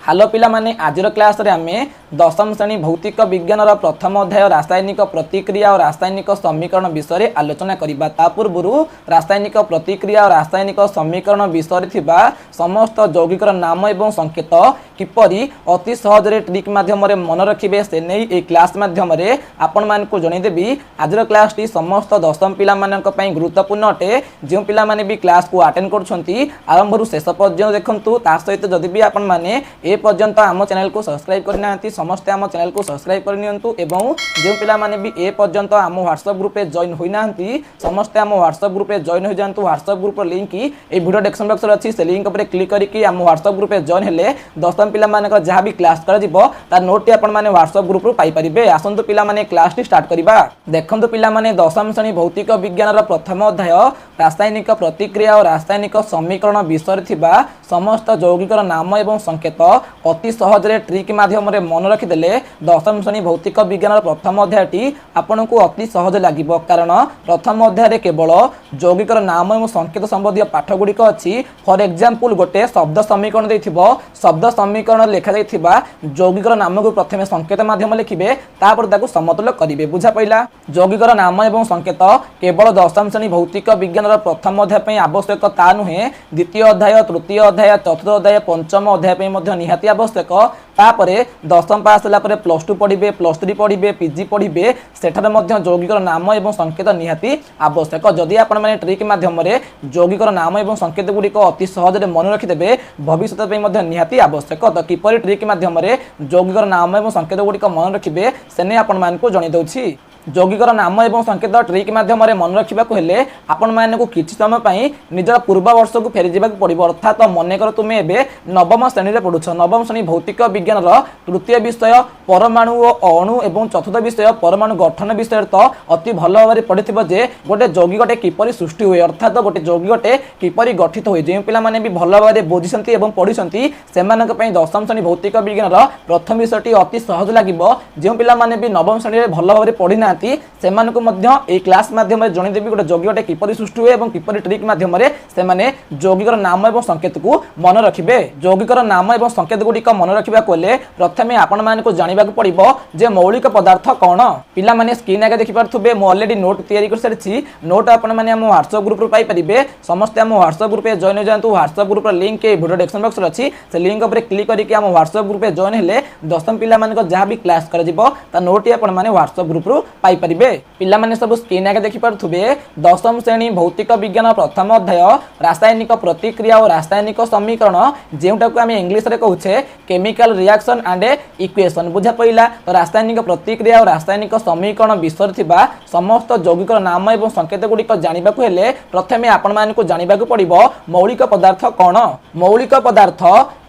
Hello पिला माने आजिर class रे आमे दशम श्रेणी भौतिक विज्ञान प्रथम अध्याय रासायनिक प्रतिक्रिया और रासायनिक समीकरण विषय आलोचना करिबा। ता पूर्वरु रासायनिक प्रतिक्रिया और रासायनिक समीकरण विषय थिबा समस्त यौगिकर नाम एवं संकेत किपरि अति सहज रे ट्रिक माध्यम रे मन रखिबे से नै ए क्लास माध्यम रे आपन मान को जणै देबी। आजिर क्लास टी समस्त दशम पिला मानक पई गुरुत्वपूर्ण अटे। जे पिला माने भी क्लास को अटेंड करछंती आरंभ रु शेष पर्यंत देखंतु। ता सहित जदि भी आपन माने ए पर्यंत आम चैनल को सब्सक्राइब करना समस्ते आम चैनल को सब्सक्राइब करनियंतु एवं जो पिला माने भी ए पर्यंत आम व्हाट्सएप ग्रुप पे जॉइन होइना समस्ते आम व्हाट्सएप ग्रुप पे जॉइन हो जांतु। व्हाट्सएप ग्रुप लिंक की ए वीडियो डिस्क्रिप्शन बॉक्स रे अछि। से लिंक ऊपर क्लिक करके आम व्हाट्सएप ग्रुप पे जॉइन हेले दशम पिला मानक जहां भी क्लास कर जिवो ता नोट टी आपन माने व्हाट्सएप ग्रुप रो पाई परिबे। आसंतु पिला माने क्लास टी स्टार्ट करिबा। देखंतु पिला माने दशम श्रेणी भौतिक विज्ञान रो प्रथम अध्याय रासायनिक प्रतिक्रिया और रासायनिक समीकरण विषय थिबा समस्त यौगिकर नाम एवं संकेत अति सहज रे ट्रिक माध्यम रे मन रखिदेले दशम श्रेणी भौतिक विज्ञान प्रथम अध्यायटी आपन को अति सहज लागिबो। कारण प्रथम अध्याय रे केवल यौगिकर नाम एवं संकेत संबंधी पाठ गुड़िक अछि। फॉर एग्जांपल गोटे शब्द समीकरण देथिबो, शब्द समीकरण लेखा जाइथिबा यौगिकर नाम को प्रथमे संकेत माध्यम लिखिबे तापर ताकू समतुल्य करिवे। बुझा पइला। यौगिकर नाम एवं संकेत केवल दशम श्रेणी भौतिक विज्ञान प्रथम अध्याय पई आवश्यक ता नुहे, द्वितीय अध्याय, तृतीय अध्याय, चतुर्थ अध्याय, पंचम अध्याय पई मध्ये निहाती आवश्यक। तापरे दशम पास होला परे प्लस 2 पढ़िबे, प्लस 3 पढ़िबे, पीजी पढ़िबे, सेठारे मध्ये यौगिकर नाम एवं संकेत निहाती आवश्यक। जदि आपण माने ट्रिक माध्यम रे यौगिकर नाम एवं संकेत गुडी को अति सहज रे मन रखि देबे भविष्यत पई मध्ये निहाती आवश्यक। त किपरि ट्रिक माध्यम रे यौगिकर नाम एवं संकेत गुडी को मन रखिबे सेने आपण मान को जणै दउछि। यौगिकर नाम एवं संकेत ट्रिक माध्यम रे मन रखिबा को हेले आपण माने को किछि समय पई निजर पूर्व वर्ष को फेरि जिबा पड़िबो। अर्थात मने कर तुमे एबे नवम श्रेणी रे पढुछ, नवम श्रेणी भौतिक विज्ञान रो तृतीय विषय परमाणु और अणु एवं चतुर्थ विषय परमाणु गठन विषय तो अति भल भाबरे पढिथिबो जे गोटे यौगिकटे किपरि सृष्टि होय, अर्थात गोटे यौगिकटे किपरि गठित होय। जे पिला माने भी भल भाबरे बोझिसंती एवं पढिसंती सेमानक पई दशम श्रेणी भौतिक विज्ञान रो प्रथम विषयटी अति सहज लागिबो। जे पिला माने भी नवम श्रेणी रे भल भाबरे पढिना सेमानकु मध्य ए क्लास माध्यम रे जणै देबी गोटे यौगिकटे किपरि सृष्टि होय एवं किपरि ट्रिक माध्यम रे सेमाने यौगिकर नाम एवं संकेत को मन रखिबे। यौगिकर नाम एवं संकेत गुडी को मन रखिबा कोले प्रथमे आपण मान को जानिबा को पड़िबो जे मौलिक पदार्थ कोन। पिला माने स्क्रीन आगे देखि परथुबे मो ऑलरेडी नोट तयारी कर सारिछि। नोट आपण माने हम व्हाट्सएप ग्रुप रो पाई परिबे। समस्त हम व्हाट्सएप ग्रुप पे जॉइन हो जांतु। व्हाट्सएप ग्रुप रो लिंक के वीडियो डिस्क्रिप्शन बॉक्स रे अछि। से लिंक ऊपर क्लिक करिके हम व्हाट्सएप ग्रुप पे जॉइन हेले दशम पिला मान को जहां भी क्लास कर जिवो ता नोट आपण माने व्हाट्सएप ग्रुप रो पाई परिबे। पिला माने सब स्क्रीन आगे देखि परथुबे दशम श्रेणी भौतिक विज्ञान प्रथम अध्याय रासायनिक प्रतिक्रिया और रासायनिक समीकरण जेउटा को हम इंग्लिश रे कहउछे केमिकल रिएक्शन एंड इक्वेशन। बुझा पइला। तो रासायनिक प्रतिक्रिया और रासायनिक समीकरण विषय थिबा समस्त यौगिकर नाम एवं संकेत गुडी को जानिबा को हेले प्रथमे आपण मान को जानिबा को पड़िबो मौलिक पदार्थ कोन। मौलिक पदार्थ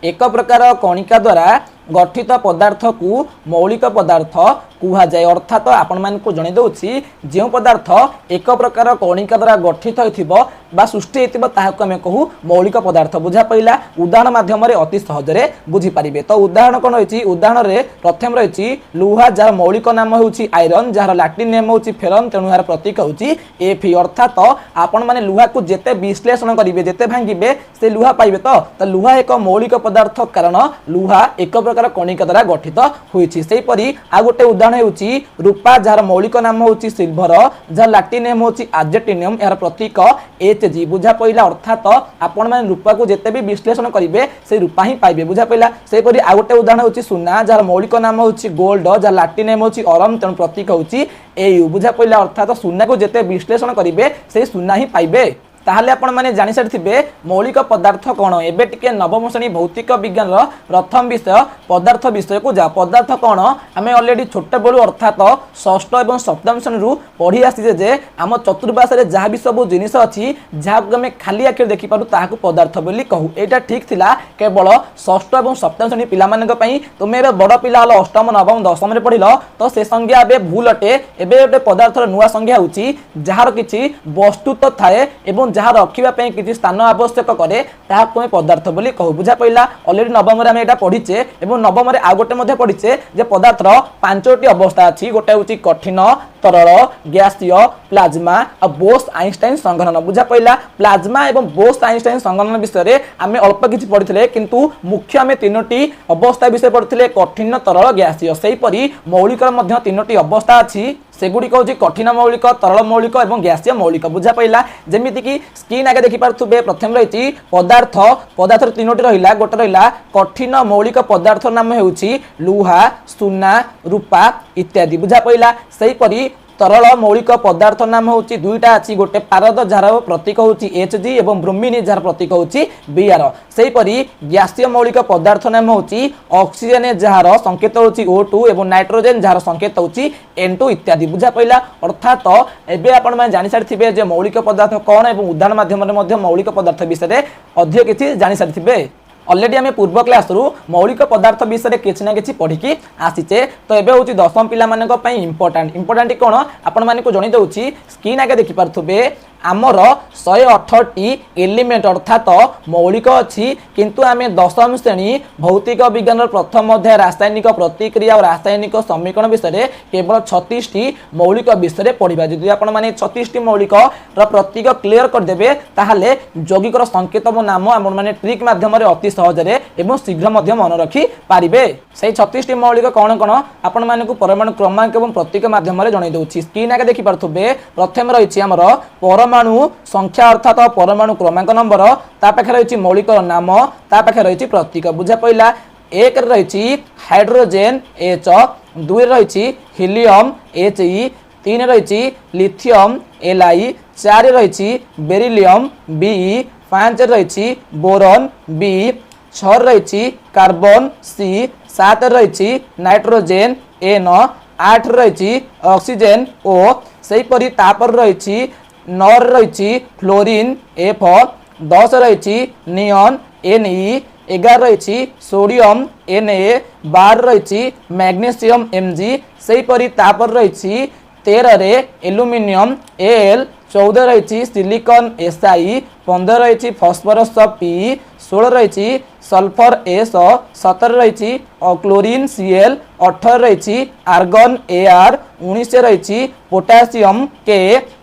एक प्रकार कणिका द्वारा गठित पदार्थ को मौलिक पदार्थ कुहा जाय। अर्थात आपण मान को जणे दउछि जे पदार्थ एक प्रकार कणिका द्वारा गठित होइथिबो बा सृष्टि हेतिबो ताहाको हम कहू मौलिक पदार्थ। बुझा पइला। उदाहरण माध्यम रे अति सहज रे बुझी परिबे। तो उदाहरण कोन होइछि, उदाहरण रे प्रथम रहिछि लुहा जार मौलिक नाम होउछि आयरन, जार लैटिन नाम होउछि फेरन, तेनु यार प्रतीक होउछि Fe। अर्थात आपण माने लुहा को जेते विश्लेषण करिवे जेते भांगिबे से लुहा पाइबे। तो लुहा एक मौलिक पदार्थ कारण लुहा एक प्रकार कणिका द्वारा गठित होइछि। सेहि परि आ गोटे उदाहरण होउछि रूपा जार मौलिक नाम होउछि सिल्वर, जार लैटिन नाम होउछि आर्जेंटिनियम, यार प्रतीक Hg। बुझा पइला। अर्थात आपण माने रूपा को जेते भी विश्लेषण करिवे से रूपा ही पाइबे। बुझा पइला। सेहि परि आ गोटे उदाहरण होउछि सुना जार मौलिक नाम होउछि गोल्ड, जार लैटिन नाम होउछि ऑरम, तेनु प्रतीक होउछि Au। बुझा पइला। अर्थात सुना को जेते विश्लेषण करिवे से सुना ही पाइबे। ताहले आपण माने जानि सारिथिबे मौलिक पदार्थ कोन। एबे टिके नवम श्रेणी भौतिक विज्ञान रो प्रथम विषय पदार्थ विषय को जा। पदार्थ कोन हमें ऑलरेडी छोटे बेलू अर्थात षष्ठ एवं सप्तम श्रेणी रु पढ़ी आसी जे आम चतुर्पाश रे जहाँ भी सब जिनिस अछि जहाँ हमें खाली आखिर देखि पारु ताहाकु पदार्थ बोली कहू। एटा ठीक थिला केवल षष्ठ एवं सप्तम श्रेणी पिला मानक पई। तुमे एबे बड़ पिला हलो अष्टम नवम दशम रे पढ़िलो तो से संज्ञा एबे भूल अटे। एबे गोटे पदार्थर नुआ संज्ञा होउची जहार किछि वस्तु तो थाए एवं जहाँ रखिबा पई किछि स्थान आवश्यक करे ताहाको हम पदार्थ बोली कहू बुझा पइला ऑलरेडी नवम रे हम एटा पढिचे एवं नवम रे आ गोटे मध्ये पढिचे जे पदार्थर पांचटी अवस्था अछि गोटे होची कठिन तरल गैसीय प्लाज्मा और बोस आइंस्टाइन संघनन बुझा पइला प्लाज्मा एवं बोस आइंस्टाइन संघनन विषय रे आमे अल्प किछि पढिथिले किंतु मुख्य आमे तीनोटी अवस्था विषय पढिथिले कठिन तरल गैसीय सेही परी मौलिक मध्ये तीनोटी अवस्था अछि सेगुड़िक हूँ कठिन मौलिक तरल मौलिक और गैसीय मौलिक बुझा पइला जेमिति कि स्क्रीन आगे देखि पारथुबे प्रथम रही पदार्थ पदार्थ तीनोटी रहिला गोटे रहिला कठिन मौलिक पदार्थ नाम हेउछि लुहा सुना रूपा इत्यादि बुझा पइला सेही परी तरल मौलिक पदार्थ नाम होची दुईटा अछि गोटे पारद जार प्रतीक होची Hg एवं ब्रोमीन जार प्रतीक होची Br सेही परी गैसीय मौलिक पदार्थ नाम होची ऑक्सीजन जार संकेत होची O2 एवं नाइट्रोजन जार संकेत होची N2 इत्यादि बुझा पइला अर्थात एबे आपण माने जानि सारिथिबे जे मौलिक पदार्थ कोन एवं उदाहरण माध्यम रे मध्य मौलिक पदार्थ विषय अधिक किछि जानि सारिथिबे ऑलरेडी आम पूर्व क्लास रु मौलिक पदार्थ विषय किसी ना कि पढ़ी आसीचे तो एबे होची दशम पिला मानक पई इंपोर्टेंट कोन आपण माने को जणी दउची स्क्रीन आगे देखि पारथुबे आमर 118 एलिमेंट अर्थात मौलिक अच्छी किंतु आम दशम श्रेणी भौतिक विज्ञान प्रथम अध्याय रासायनिक प्रतिक्रिया और रासायनिक समीकरण विषय केवल 36 मौलिक विषय पढ़ा जदि आपण माने 36 मौलिक प्रतीक क्लियर करदेबे ताहले यौगिक संकेत नाम आपण माने ट्रिक माध्यम अति सहजरे एवं शीघ्र मन रखी पारिबे से 36 मौलिक कौन कौन आपण माने को परमाणु क्रमांक एवं प्रतीक माध्यम जणाई दउछि स्क्रीन आगे देखि पारथुबे प्रथम रही आमर परमाणु संख्या अर्थात परमाणु क्रमांक नंबर ता पाखे रही मौलिक नाम ता पाखे रही प्रतीक बुझा पइला एक रही हाइड्रोजेन H दुई रही हीलियम He तीन रही लिथियम Li चार रही बेरिलियम Be पांच रही बोरन B छह रही कार्बन C सात रही नाइट्रोजेन N आठ रही ऑक्सीजन O सही परी तापर रही 9 रही फ्लोरीन F 10 रही नियन Ne 11 रही सोडियम Na 12 रही मैग्नीशियम Mg सही परी तापर रही 13 रे एल्युमिनियम Al 14 रही सिलिकॉन Si 15 रही फॉस्फोरस P 16 रही सल्फर S 17 रही क्लोरीन Cl 18 रही आर्गन Ar 19 रही पोटासियम K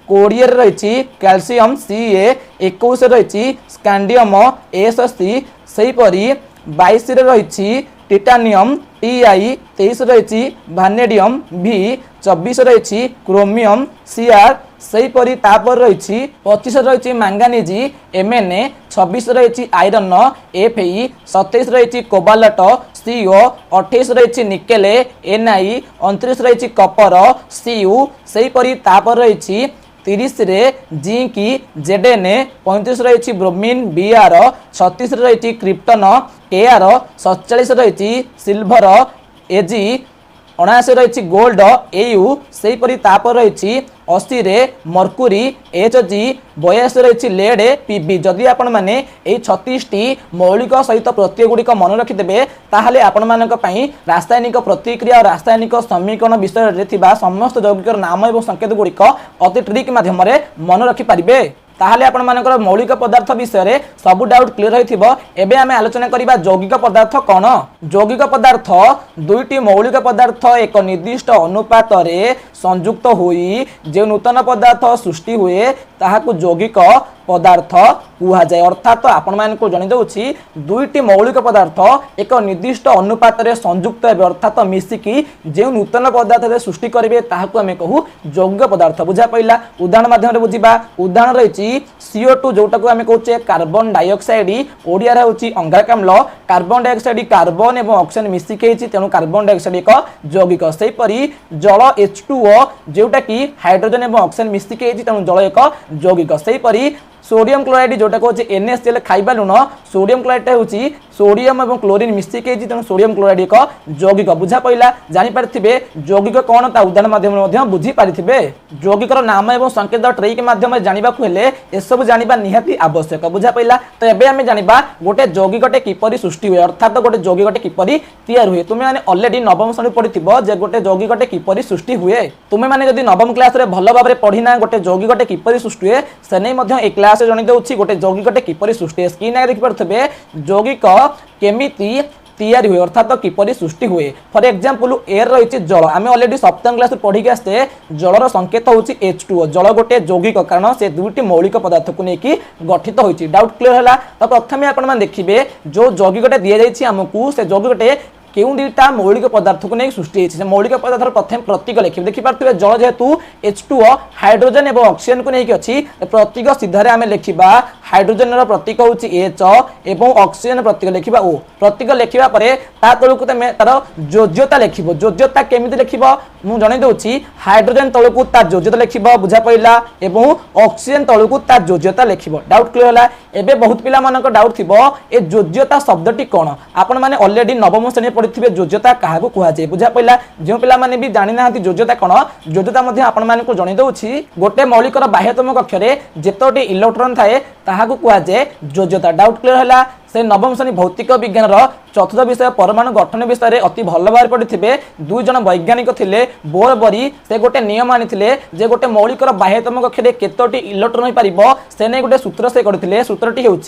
20 रही कैल्शियम Ca 21 रही स्कैंडियम Sc सही परी 22 रही टिटानियम Ti 23 रही भानेडियम V 24 रही क्रोमियम Cr सही परी तापर रही 25 रही मैंगानीज Mna 26 रही आयरन Fe 27 रही कोबाल्ट Co 28 रही निकेल Ni 29 रही कपर Cu सही परी तापर रही 30 रे जिंक Zn 35 रही ब्रोमीन Br 36 रही क्रिप्टन Kr 47 रही सिल्वर Ag 79 रही गोल्ड Au सही परी तापर रही 80 रे मर्कुरी Hg 82 रही लेड Pb जदि आपण माने ए 36 मौलिक सहित प्रत्यय गुड़िक मन रखिदेबे ताहले आपण मानक पई रासायनिक प्रतिक्रिया और रासायनिक समीकरण विषय रे थिबा समस्त यौगिक नाम एवं संकेत गुड़िक अति ट्रिक माध्यम मन रखि पारिबे ताहले आपण मानकर मौलिक पदार्थ विषय रे सब डाउट क्लियर होइथिबो एबे आमे आलोचना करिबा यौगिक पदार्थ कोन यौगिक पदार्थ दुईटी मौलिक पदार्थ एक निर्दिष्ट अनुपात रे संयुक्त होई जे नूतन पदार्थ सृष्टि हुए ताहाकु यौगिक पदार्थ कुहा जाय अर्थात आपण मान को जणी दउछि दुईटी मौलिक पदार्थ एक निर्दिष्ट अनुपात रे संयुक्त हेबे अर्थात मिसिकी जे नूतन पदार्थ रे सृष्टि करिवे ताहाकु हमें कहू यौगिक पदार्थ बुझा पइला उदाहरण माध्यम रे बुझिबा उदाहरण रहिछि CO2 जोटा को हमें कहउछे कार्बन डाइऑक्साइड ओडिया रे होछि अंगारक अम्ल कार्बन डाइऑक्साइड कार्बन एवं ऑक्सीजन मिसिके हिछि तेनु कार्बन डाइऑक्साइड एक यौगिक सेही परी जल H2O जोटा कि हाइड्रोजन एवं ऑक्सीजन मिसिके हिछि तेनु जल एक यौगिक सेही परी सोडियम क्लोराइड जोटा को NaCl खाइबा लुण सोडियम क्लोराइड होछि सोडियम और क्लोरीन मिसिक तेणु सोडियम क्लोराइड एक यौगिक बुझा पड़ा जानीपारे यौगिक कौन ता उदाहरण माध्यम बुझी पारे यौगिकर नाम और संकेत ट्रिक माध्यम जानवा एसबू जाना निहाती आवश्यक बुझा पड़ा तो एबे आम जाना गोटे यौगिकटे किपरि सृष्टि हुए अर्थात गोटे यौगिकटे किपरि तैयार हुए तुम्हें मैंने अलरेडी नवम श्रेणी पढ़ी जे गोटे यौगिकटे किपरि सृष्टि हुए तुम्हें मैंने जब नवम क्लास रे भल भाव में पढ़ीना गोटे यौगिकटे किपरि सृष्टि हुए से नहीं ए क्लास जन दूसरी गोटे यौगिकटे किपरि सृष्टि हुए स्क्रीन आगे देखिपे यौगिक केमिति तैयारी हुए अर्थात तो किपरि सृष्टि हुए फॉर एग्जांपल एयर रही जल आम अलरेडी सप्तम क्लास पढ़ी आसते जलर संकेत होची H2O जल गोटे यौगिक कारण से दुईटी मौलिक पदार्थ को लेकिन गठित होती डाउट क्लियर है तो प्रथम आपण देखिए जो यौगिकटे दि जाइए आमको से यौगिकटे क्यों दुईटा मौलिक पदार्थ को नहीं सृष्टि होती मौलिक पदार्थ प्रथम प्रतीक लिखे देखिपे जल जेहेतु H2O हाइड्रोजन और ऑक्सीजन को लेकिन अच्छी प्रतीक सीधार आम लिखा हाइड्रोजन प्रतीक हूँ H और ऑक्सीजन प्रतीक लिखा O प्रतीक लिखा तलक तुम तार योज्यता लिख योज्यता केमी लिख मुझे जन दूसरी हाइड्रोजन तलक तार योज्यता लिख बुझा पड़ा और ऑक्सीजन तलक तार योज्यता लिख डाउट क्लियर है एवं बहुत पिला डाउट थी ए योज्यता शब्दटी कौन आपण मैंने अलरेडी नवम श्रेणी पढ़ी योज्यता क्या कहुए बुझा पड़ा जो पिलाने भी जानी ना योज्यता कौन योज्यता आपको जन दूसरी गोटे मौलिकर बाह्यतम कक्षरे जितोटी इलेक्ट्रॉन थाए ताहाकू कहुए योज्यता डाउट क्लियर है से नवम श्रेणी भौतिक विज्ञान चतुर्थ विषय परमाणु गठन विषय में अति भल भाव पढ़ी दुई जन वैज्ञानिक थे बोर बरी से गोटे नियम आनी जे गोटे मौलिकर बाह्यतम कक्षरे केतोटी इलेक्ट्रॉन हो पार से नहीं गोटे सूत्र से करते सूत्रटी हूँ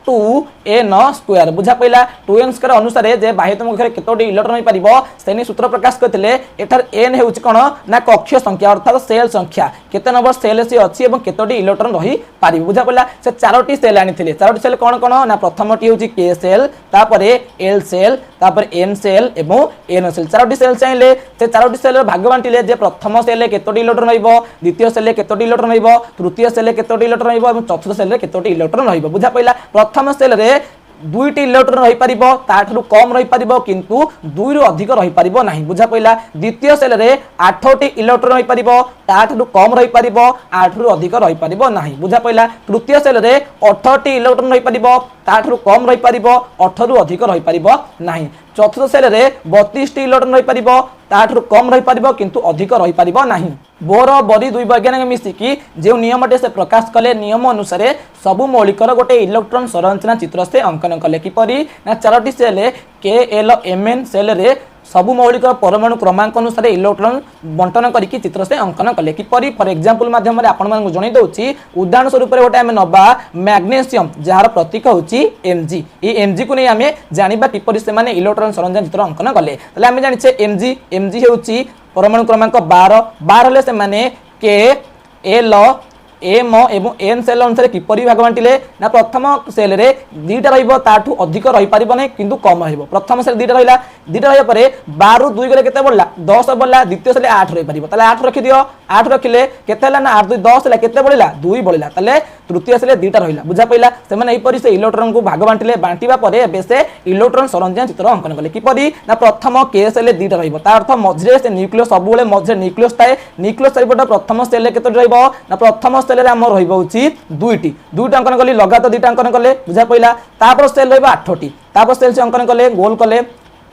2n स्क्वायर बुझा पड़ा 2n स्क्वायर अनुसार जे बाह्यतम कक्षरे केतोटी इलेक्ट्रॉन हो पार से नहीं सूत्र प्रकाश करते एठार n हूँ कौन ना कक्ष संख्या अर्थात सेल संख्या केते नंबर सेल से अच्छी और केतोटी इलेक्ट्रॉन रही पार बुझा पड़ा से चारोटी सेल आनी चारोटी सेल कौन कौन ना प्रथमटी हूँ K सेल तापर L सेल तापर M सेल एवं N सेल चारोटी सेल चाहिए से चारोटी सेल भाग बांटिले जे प्रथम सेल केतोटी इलेक्ट्रॉन रहिबो द्वितीय सेल केतोटी इलेक्ट्रॉन रहिबो तृतीय सेल केतोटी इलेक्ट्रॉन रहिबो और चतुर्थ सेल केतोटी इलेक्ट्रॉन रहिबो बुझा पड़ा प्रथम सेल रे दुईटी इलेक्ट्रॉन रही पारिबो ताठू कम रही पारिबो किंतु दुई रु अधिक रही पारिबो नहीं बुझा पड़ा द्वितीय सेल रे 8टी इलेक्ट्रॉन रही पारिबो ताठू कम रही पारिबो 8 रु अधिक रही पारिबो नहीं बुझा पड़ा तृतीय सेल रे 18टी इलेक्ट्रॉन रही पारिबो ताठू कम रही पारिबो 8 रु अधिक रही पारिबो नहीं चतुर्थ सेल रे 32टी इलेक्ट्रॉन रही पारिबो ताठू कम रही पारिबो किंतु अधिक रही पारिबो नहीं बोर बरी दुई वैज्ञानिक मिसिकी जो नियमटे से प्रकाश कले नियम अनुसार सबु मौलिकर गोटे इलेक्ट्रॉन संरचना चित्र से अंकन कले किपरि ना चारोटी सेल KLMN सेल रे सबु मौलिक परमाणु क्रमांक अनुसार इलेक्ट्रॉन बंटन करके चित्र से अंकन कले किपरि फॉर एग्जांपल माध्यम आपको जन दूसरी उदाहरण स्वरूप गोटे आम नवा मैग्नेशियम जार प्रतीक हूँ Mg ये Mg को नहीं आम जाना किपरि से इलेक्ट्रॉन सरंजाम चित्र अंकन कले आम जाने Mg हूँ परमाणु क्रमांक 12 से KL M एवं N सेल अनुसार किपरि भाग बांटिले ना प्रथम सेल रे दीटा रहिबो ताठू अधिक रही पारिबो नै किंतु कम रहिबो प्रथम सेल दीटा रहिला 12 रु 2 गले केते बोलला 10 बोलला द्वितीय सेल 8 रही पारिबो ताले 8 रखि दियो 8 रखिले केते हला ना 8 2 10 हला केते बोलिला 2 बोलिला ताले तृतीय सेल दीटा रहिला बुझा पइला से माने एई परि से इलेक्ट्रॉन को भाग बांटिले बांटिबा परे एबे से इलेक्ट्रॉन सरंजाम चित्र अंकन कले किपरि ना प्रथम K सेल दीटा रहिबो ता अर्थ मझरे से न्यूक्लियस सब बेले मझरे न्यूक्लियस थाए न्यूक्लियस चारिपट प्रथम सेल केते रहिबो ना प्रथम सेल रे हमर रहिबो दुईटी अंकन कले लगातार दुईटा अंकन कले बुझा पइला तापर सेल रहिबो 8टी तापर सेल से अंकन कले गोल कले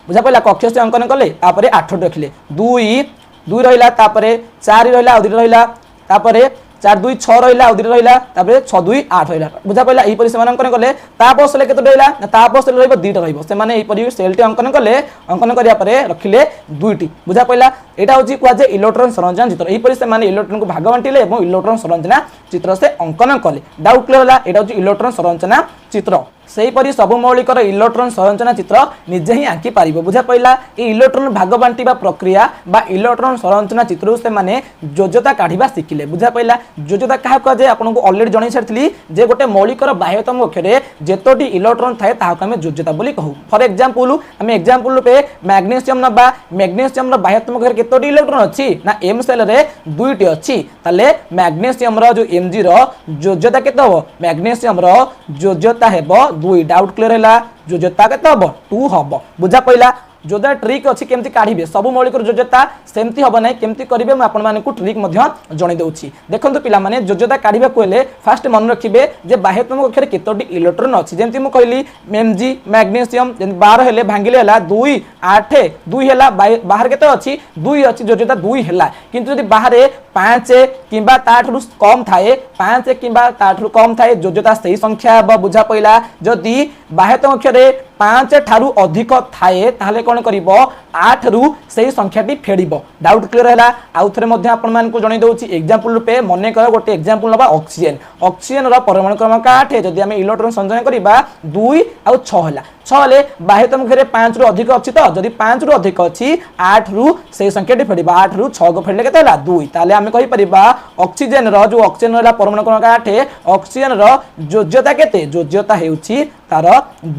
बुझा पइला कक्ष से अंकन कले तापर 8 रखिले 2 रहिला तापर 4 रहिला और 2 रहिला तापर 4 2 6 रहिला और 2 रहिला तापर 6 2 8 रहिला बुझा पइला एई परि से अंकन कले तापर सेल केते रहिला ना तापर सेल रहिबो 2टा रहिबो से माने एई परि सेलटी अंकन कले अंकन करिया परे रखिले 2टी बुझा पइला एटा होची कुआ जे इलेक्ट्रॉन सरंजाम चित्र एई परि से माने इलेक्ट्रॉन को भाग बांटिले एवं इलेक्ट्रॉन सरंजना चित्र से अंकन कले डाउट क्लियर होला एटा होची इलेक्ट्रॉन सरंजना चित्र सेहीपरि सबु मौलिकर इलेक्ट्रॉन संरचना चित्र निजे ही आंकी पारिबो बुझा पइला ए इलेक्ट्रॉन भाग बांटिबा प्रक्रिया बा इलेक्ट्रॉन संरचना चित्र से माने योज्यता काढिबा शिखिले बुझा पइला योज्यता काहा कह जे आपनको ऑलरेडी जणै छारथली जे गोटे मौलिकर बाह्यतम कक्षरे जेतोटी इलेक्ट्रॉन थाए ताहाक हम योज्यता बोली कहू फॉर एग्जांपल हम एग्जांपल रूपे मैग्नीशियम नबा मैग्नीशियम रो बाह्यतम कक्षरे केतोटी इलेक्ट्रॉन अछि ना M सेल रे 2टी अछि ताले मैग्नीशियम रो जो Mg रो योज्यता केते हो मैग्नीशियम रो योज्यता हेबो 2 डाउट क्लियर हैला योज्यता केते हबो 2 हबो बुझा पइला जोजता ट्रिक अच्छी केमती काढ़े सब मौलिक जोजता सेमती हम ना केमती करेंगे मुझे आपको ट्रिक जन दूसरी देखो पे जोजता काढ़ा हेले फास्ट मन रखिए जे बाह्यतम कक्षार केतोटी इलेक्ट्रॉन अच्छी जमी मुझे कहली Mg मैग्नीशियम 12 हेले भांगिले 2 8 2 है बाहर केते अच्छी 2 अच्छी जोजता 2 है किंतु यदि बाहर 5 किंबा ताठू कम थाए 5 किंबा ताठू कम थाए जोजता सही संख्या हम बुझा पड़ा जदि बाह्यतम अक्षर 5 ठारू अधिक थाए ताहले कौन करिवो 8 रु सही संख्याटी फेडिबो डाउट क्लियर है आउ थे आपको जन दूसरी एग्जांपल रूपे मन कर गोटे एग्जांपल नवा ऑक्सीजन ऑक्सीजन परमाणु क्रमांक 8 जदि आम इलेक्ट्रॉन संचय करवा 2 आउ 6 है 6 हेले बाह्यतम कक्षार 5 रु अधिक अच्छी तो जदि 5 रु अधिक अच्छी 8 रु सही संख्याटी फेडिबा 8 रु 6 को फेडले केते हला 2 ताले आम कहि परिबा ऑक्सीजन रो जो ऑक्सीजन हला परमाणु क्रमांक 8 ऑक्सीजन रो जोज्यता केते जोज्यता हेउची तार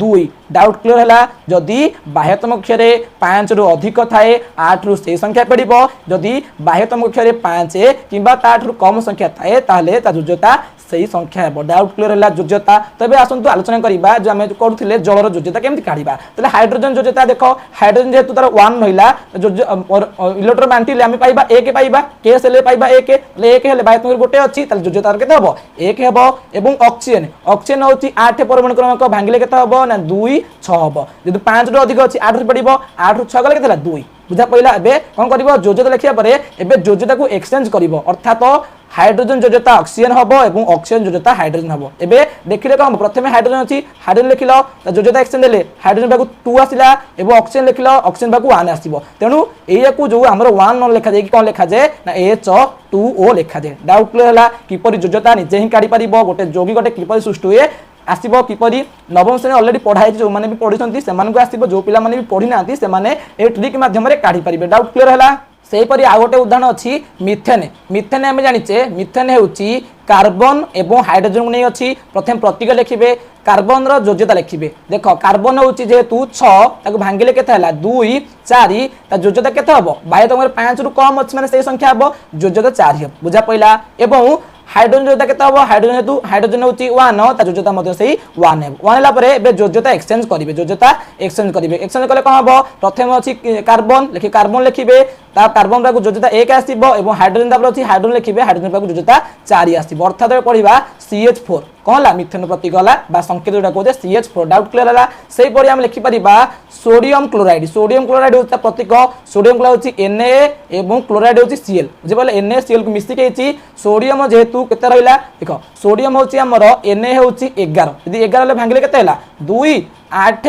2 डाउट क्लियर है जदि बाह्यतम अक्षर 5 रु अधिक थाए 8 रु सही संख्या फेडिबो जदि बाह्यतम अक्षर 5 किंबा ताठू कम संख्या थाए ताहले ता जोज्यता सही संख्या है डाउट क्लियर है जोज्यता तबे आसंतु आलोचना करिबा जो आमे करूथिले जलर जोज्यता केमति काढिबा तले हाइड्रोजन जोज्यता देखो हाइड्रोजन जेतु तार 1 रहिला इलेक्ट्रॉन बांटिले आमे पाइबा 1 पाइबा केस ले पाइबा 1 ले 1 हेले बाह्यतम गोटे अछि तले जोज्यता केते हबो 1 हेबो एवं ऑक्सीजन ऑक्सीजन होची 8 परमाणु क्रमांक भांगिले केते हबो ना 2 6 हबो जदि 5 रु अधिक अछि 8 रु पडिबो 8 रु 6 गले केते 2 बुझा पइला एबे कोन करिवो जोज्यता लिखिया परे एबे जोज्यता को एक्सचेंज करिवो अर्थात हाइड्रोजन जोज्यता ऑक्सीजन हम एवं ऑक्सीजन जोज्यता हाइड्रोजन हम एबे देखिले कम प्रथम हाइड्रोजन अछि हाइड्रोजन लिखिलो जोज्यता एक्सचेंज देले हाइड्रोजन बाकू 2 आसिला एवं ऑक्सीजन लिखिलो ऑक्सीजन बाकू 1 आसीबो तेनु एया को जो हमर 1 न लिखा जाय कि कोन लिखा जाय ना H2O लिखा जाय डाउट क्लियर हला किपरि जोज्यता निजे ही काढी परिबो गोटे जोगी गोटे किपरि सृष्टि हुए आसब किपरि नवम श्रेणी अलरेडी पढ़ाई जो मैंने भी पढ़ी से आसब जो पिला माने भी पढ़ी ना से ट्रिक माध्यम काढ़ी पारे डाउट क्लियर है सेहीपरि आउ गोटे उदाहरण अच्छी मिथेन मिथेन आम जाचे मिथेन होची कार्बन एवं हाइड्रोजन को नहीं अच्छी प्रथम प्रतीक लिखिए कार्बन जोज्यता लिखिए देख कार्बन हूँ जेहेतु 6 भांगिले के 2 4 जोज्यता के बाह्यतम 5 रु कम अच्छी मैंने से संख्या हम जोज्यता 4 हम बुझा पड़ा एवं हाइड्रोजन जोज्यता केते हबो हाइड्रोजन हेतु हाइड्रोजन होची 1 ता जोज्यता मध्ये सही 1 है 1 हला परे बे जोज्यता एक्सचेंज करिवे जोज्यता एक्सचेंज करिवे एक्सचेंज कले कोन हबो प्रथम अछि कार्बन लिखिबे ता कार्बन रा को जोज्यता 1 आसीबो एवं हाइड्रोजन दापर अछि हाइड्रोजन लिखिबे हाइड्रोजन रा को जोज्यता 4 आसीबो अर्थात पढिबा CH4 कहला मिथेन प्रतीक हला बा संकेत जोटा कहते CH4 डाउट क्लियर हला सेही परि हम लिखि परिबा सोडियम क्लोराइड होता प्रतीक सोडियम क्लोराइड होची Na एवं क्लोराइड होची Cl जे बोले NaCl को मिसी केछि सोडियम जेहेतु केते रहिला देखो सोडियम होची हमर Na होची 11 यदि 11 ले भांगिले केते हला 2 8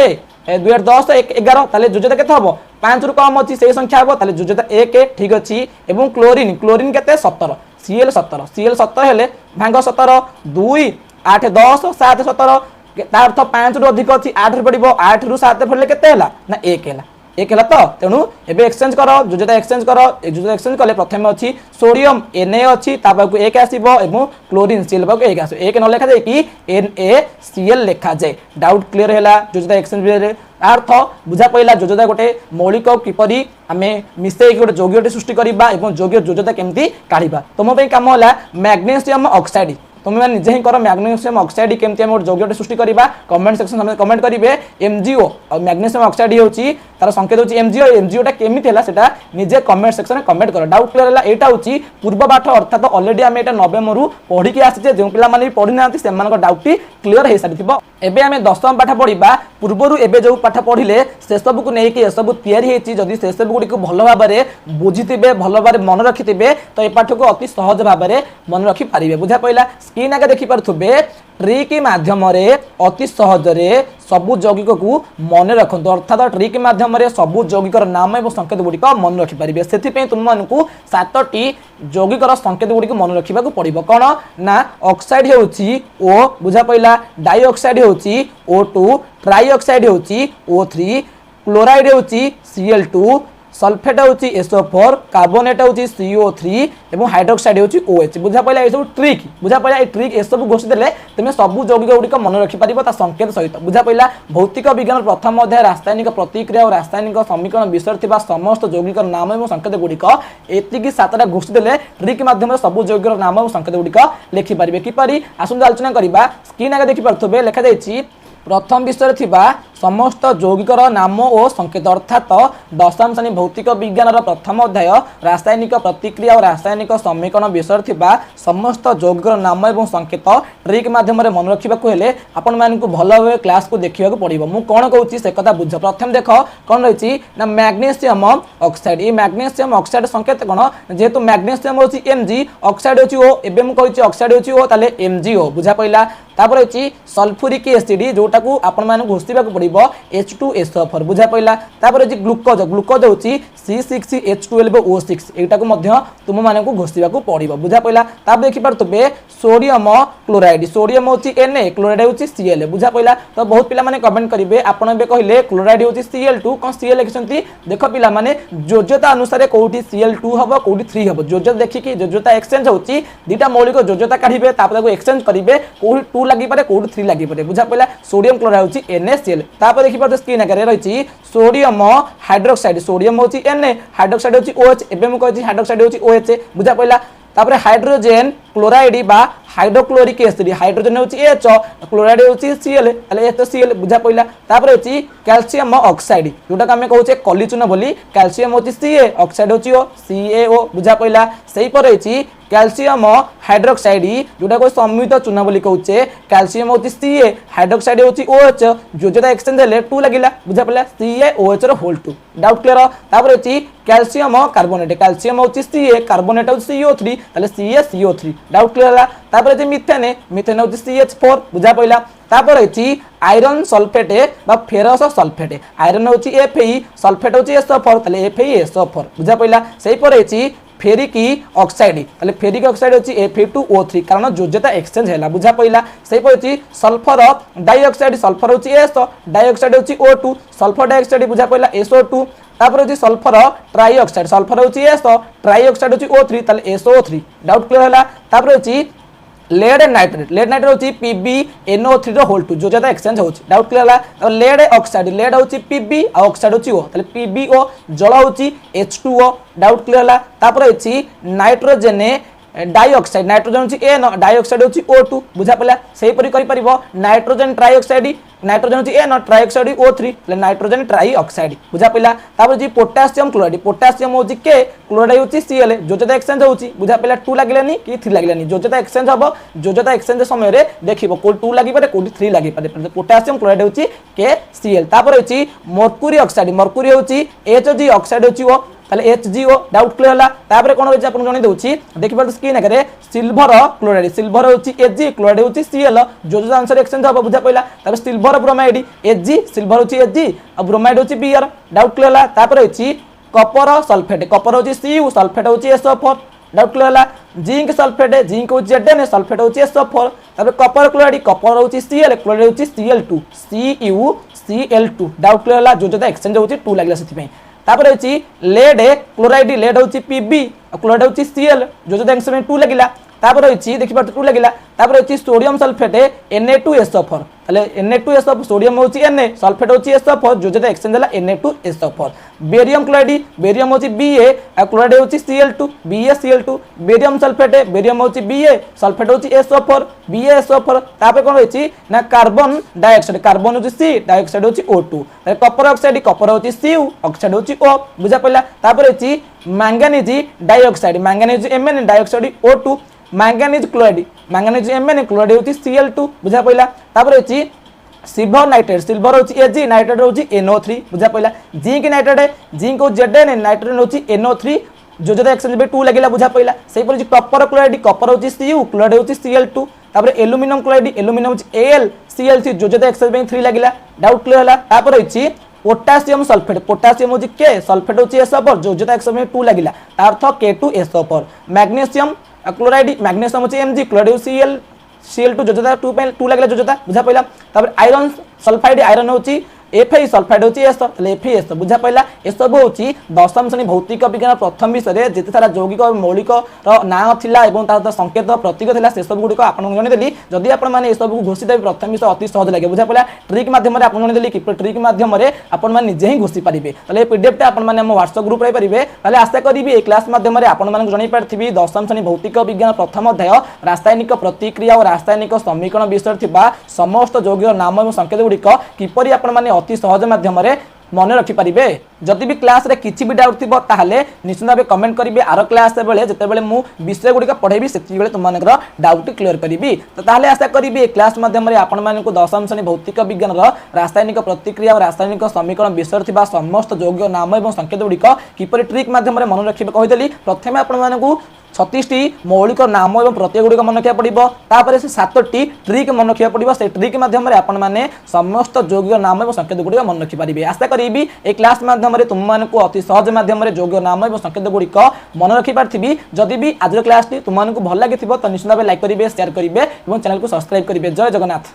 2 8 10 11 ताले जोज्यता केते हबो 5 रु कम अछि से संख्या हबो ताले जोज्यता 1 ठीक अछि एवं क्लोरीन केते 17 Cl 17 हेले भांग 17 2 8 10 7 17 तार अर्थ 5 रु अधिक अछि 8 रु पडिबो 8 रु 7 फडले केते हला ना 1 हला एक है तो तेणु एबे एक्सचेंज कर जोज्यता एक्सचेंज कर जोज्यता एक्सचेंज कले प्रथम अच्छी सोडियम Na अच्छी तापाकू 1 आसीबो एवं क्लोरीन Cl बाकू 1 आसीबो 1 न लिखा जाय कि NaCl लिखा जाय डाउट क्लियर हैला जोज्यता एक्सचेंज रे अर्थ बुझा पइला जोज्यता गोटे मौलिक किपरि आमे मिसै गोटे जोग्यटी सृष्टि करबा एवं जोग्य जोज्यता केमती काढिबा तमो पे काम होला मैग्नीशियम ऑक्साइड तुम्हें निजे ही कर मैग्नीशियम ऑक्साइड केमती हम जोग्यटी सृष्टि करबा कमेंट सेक्शन में कमेंट करिवे MgO और मैग्नीशियम ऑक्साइड होची तार संकेत होची MgOटा केमिति हला सेटा निजे कमेंट सेक्शन में कमेंट कर डाउट क्लियर हला एटा होची पूर्व पाठ अर्थात ऑलरेडी आमे एटा नवम रु पढी के आसी जे पिला माने पढी नांती सेमान को डाउट क्लियर हे सारिथिबो एबे आमे 10म पाठ पढिबा पूर्वरु एबे जो पाठ पढिले से सब को नेकी ए सब तयारी हेची जदी से सब गुडी को भलो भाबरे बुझितिबे भलो भाबरे मन रखितिबे तो ए पाठ को अति सहज भाबरे मन रखि पारिबे बुझा पइला स्क्रीन आगे देखि पारथुबे ट्रिक माध्यम रे अति सहज रे सबु यौगिक को मन रखंतु अर्थात ट्रिक माध्यम रे सबु यौगिकर नाम एवं संकेत गुडी को मन रखि पारिबे सेति पे तुम मानकु 7टी यौगिकर संकेत गुडी को मन रखिबा को पड़िबो कोन ना ऑक्साइड हेउची O बुझा पइला डाई ऑक्साइड हेउची O2 ट्राई ऑक्साइड हेउची O3 क्लोराइड हेउची Cl2 सल्फेट होची SO4 कार्बोनेट होची CO3 एवं हाइड्रोक्साइड होची OH बुझा पइला ए सब ट्रिक बुझा पइला ए ट्रिक ए सब गोष्ठी देले तमे सब यौगिक गुडी को मन रखि पारिबो ता संकेत सहित बुझा पइला भौतिक विज्ञान प्रथम अध्याय रासायनिक प्रतिक्रिया और रासायनिक समीकरण विषय थिबा समस्त यौगिक नाम एवं संकेत गुडी को एतिकी 7टा गोष्ठी देले ट्रिक माध्यम रे सब यौगिक नाम एवं संकेत गुडी को लिखि पारिबे कि परि आसुन आलोचना करिबा स्क्रीन आगे देखि परथबे लिखा जायछि प्रथम विषय थिबा समस्त यौगिकर नाम और संकेत अर्थात दशम श्रेणी भौतिक विज्ञान प्रथम अध्याय रासायनिक प्रतिक्रिया और रासायनिक समीकरण विषय थिबा समस्त यौगिकर नाम और संकेत ट्रिक माध्यम मन रखा हेले आपण मानक भल भाव क्लास को देखा पड़ो मु कौन कहूँ से कथा बुझ प्रथम देख कौन रही ना मैग्नेशियम ऑक्साइड ये मैग्नेशियम ऑक्साइड संकेत कौन जेहेतु मैग्नेशियम होची Mg ऑक्साइड होची O एबे मु कहूँ ऑक्साइड होची O ताले MgO बुझा पइला तापर होची सल्फ्यूरिक एसिड जोटा को आपण मानक घोषिबा को पड़िबो H2SO4 बुझा पइला तापर होची ग्लूकोज ग्लूकोज होची C6H12O6 एटा को मध्य तुम माने को घोषिबा को पड़िबो बुझा पइला तापर देखि पारतबे सोडियम क्लोराइड सोडियम होची Na क्लोराइड होची Cl बुझा पइला तो बहुत पिला माने कमेंट करिवे आपण बे कहिले क्लोराइड होची Cl2 कोन Cl लिखसंती देखो पिला माने योज्यता अनुसार कोठी Cl2 हबो कोठी 3 हबो योज्यता देखि कि योज्यता एक्सचेंज होची दीटा मौलिक योज्यता काढिबे तापर ताको एक्सचेंज करिवे कोठी 2 लागि पारे कोठी 3 लागि पारे बुझा पइला सोडियम क्लोराइड होची NaCl तापर देखि पारे स्क्रीन आगे रहिची सोडियम हाइड्रोक्साइड सोडियम होची Na हाइड्रोक्साइड होची OH एबे मु कहछि हाइड्रोक्साइड होची OH बुझा पइला तापर हाइड्रोजन क्लोराइड बा हाइड्रोक्लोरिक एसिड हाइड्रोजन होची H क्लोराइड होची Cl ताले H Cl बुझा पइला तापर होची कैल्शियम ऑक्साइड जोटा का हमें कहउचे कलिचून बोली कैल्शियम होची Ca ऑक्साइड होची O CaO बुझा पइला सेही पर होची कैल्शियम हाइड्रोक्साइड जोटा को सम्मिलित चूना बोली कहउचे कैल्शियम होची Ca हाइड्रोक्साइड होची OH योज्यता एक्सचेंज ले 2 लागिला बुझा पइला CaOH रो होल 2 डाउट क्लियर तापर होची कैल्शियम कार्बोनेट कैल्शियम होची Ca कार्बोनेट होची CO3 ताले CaCO3 डाउट क्लियर तापर होची मीथेन मीथेन होची CH4 बुझा पइला तापर होची आयरन सल्फेट बा फेरस सल्फेट आयरन होची Fe सल्फेट होची SO4 ताले FeSO4 बुझा पइला सेही पर होची फेरिक ऑक्साइड ताले फेरिक ऑक्साइड होची Fe2O3 कारण योज्यता एक्सचेंज हैला बुझा पइला सेही पर होची सल्फर डाइऑक्साइड सल्फर होची S डाइऑक्साइड होची O2 सल्फर डाइऑक्साइड बुझा पइला SO2 तापर होची सल्फर ट्राइऑक्साइड सल्फर होची S ट्राइऑक्साइड होची O3 ताले SO3 डाउट क्लियर हैला तापर होची लेड नाइट्रेट होची PbNO3 रो होल 2 योज्यता एक्सचेंज होची डाउट क्लियर हैला लेड ऑक्साइड होची Pb आ ऑक्साइड होची O ताले PbO जल होची H2O डाउट क्लियर हैला तापर होची नाइट्रोजन डाइऑक्साइड नाइट्रोजन होची N डाइऑक्साइड होची O2 बुझा पला सेही परि करि परिबो नाइट्रोजन ट्राइऑक्साइड नाइट्रोजन होची N ट्राइऑक्साइड O3 ले नाइट्रोजन ट्राइऑक्साइड बुझा पला तापर जी पोटेशियम पोटेशियम होची K क्लोराइड होची Cl योज्यता एक्सचेंज होची बुझा पला 2 लागिलानी कि 3 लागिलानी योज्यता एक्सचेंज हबो योज्यता एक्सचेंज समय रे देखिबो कोल 2 लागि पारे कोल 3 लागि पारे पोटेशियम क्लोराइड होची KCl तापर होची मर्क्यूरी होची Hg ऑक्साइड होची O ताले HgO डाउट क्लियर होला तापर कोन होची आपन जणी दउची देखि पार स्क्रीन आगे सिल्वर क्लोराइड होची Hg क्लोराइड होची Cl योज्यता आंसर एक्सचेंज हबो बुझा पइला तापर सिल्वर ब्रोमाइड Hg सिल्वर होची Hg आ ब्रोमाइड होची Br डाउट क्लियर होला तापर होची कॉपर सल्फेट कॉपर होची Cu सल्फेट होची SO4 डाउट क्लियर होला जिंक सल्फेट जिंक होची Zn सल्फेट होची SO4 तापर कॉपर क्लोराइड होची Cl क्लोराइड होची Cl2 CuCl2 डाउट क्लियर होला योज्यता एक्सचेंज होची 2 लागला सेति पई तापर होची लेड क्लोराइड होची Pb क्लोराइड होची Cl योज्यता एक्सचेंज 2 लागिला तापर होची देखि पार 2 लागिला तापर होची सोडियम सल्फेट Na2SO4 ताले Na2SO4 सोडियम होची Na सल्फेट होची SO4 योज्यता एक्सचेंज होला Na2SO4 बेरियम क्लोराइड बेरियम होची Ba आ क्लोराइड होची Cl2 BaCl2 barium sulphate barium होची Ba सल्फेट होची SO4 BaSO4 तापर कोन होची ना कार्बन डाइऑक्साइड होची C डाइऑक्साइड होची O2 ताले कॉपर होची Cu ऑक्साइड होची O बुझा पइला तापर होची manganese dioxide Mn dioxide O2 manganese chloride Mn chloride होची Cl2 बुझा पइला तापर होची सिल्वर होची Ag नाइट्रेट होची NO3 बुझा पइला जिंक नाइट्रेट जिंक हो Zn नाइट्रोजन होची NO3 योज्यता एक्सचेंज बे 2 लागिला बुझा पइला सेही पर कॉपर क्लोराइड होची Cu क्लोराइड होची Cl2 तापर एल्युमिनियम क्लोराइड होची AlClC योज्यता एक्सचेंज बे 3 लागिला डाउट क्लियर होला तापर होची पोटेशियम होची K सल्फेट होची SO4 योज्यता एक्सचेंज बे 2 लागिला अर्थ K2SO4 मैग्नीशियम क्लोराइड होची Mg क्लोराइड होची Cl2 योज्यता 2 लागिला योज्यता बुझा पइला तापर आयरन सल्फाइड आयरन होची Fe सल्फाइड होची S तले FeS बुझा पइला ए सब होची दशम श्रेणी भौतिक विज्ञान प्रथम विषय रे जेते सारा यौगिक और मौलिक रो नाम थिला एवं तार संकेत प्रतीक थिला से सब गुडी को आपन जणे देली जदी आपन माने ए सब को घोषित प्रथम विषय अति सहज लागे बुझा पइला ट्रिक माध्यम रे आपन जणे देली कि ट्रिक माध्यम रे आपन माने निजे ही घोषि परिबे तले पीडीएफ टा आपन माने हम व्हाट्सएप ग्रुप रे परिबे तले आशा करबी ए क्लास माध्यम रे आपन माने जणे पारथिबी दशम श्रेणी भौतिक विज्ञान प्रथम अध्याय रासायनिक प्रतिक्रिया और रासायनिक समीकरण विषय थिबा समस्त यौगिक नाम एवं संकेत गुडी को किपरि आपन माने अति सहज माध्यम मन रखिपारे। जदि भी क्लास रे किछि भी डाउट थिबो ताहले निश्चित भाव कमेंट करिवे। आरो क्लास बेले जेतेबेले मु विषय गुडी पढ़ेबी सेति बेले तुमनकर डाउट क्लियर करिबी। तो ताहले आशा करिबी क्लास माध्यम रे आपण मानकु दशम श्रेणी भौतिक विज्ञान रो रासायनिक प्रतिक्रिया और रासायनिक समीकरण विषय थिबा समस्त योग्य नाम एवं संकेत गुडी किपरि ट्रिक माध्यम रे मन रखिबे कहिदली। प्रथमे आपण मानकु 36टी मौलिक नाम एवं प्रत्यय गुड़िक मन रखा पड़ो। तापर से 7टी ट्रिक मन रखा पड़ो। से ट्रिक माध्यम आपण मैंने समस्त योग्य नाम एवं संकेत गुड़िक मन रखिपारे। आशा करी ए क्लास माध्यम तुमको अति सहज माध्यम योग्य नाम एवं संकेत गुड़िक मन रखिपारि। जदि भी आज क्लास तुमको भल लगी तो निश्चित भाव लाइक करेंगे, शेयर करेंगे और चैनल को सब्सक्राइब करेंगे। जय जगन्नाथ।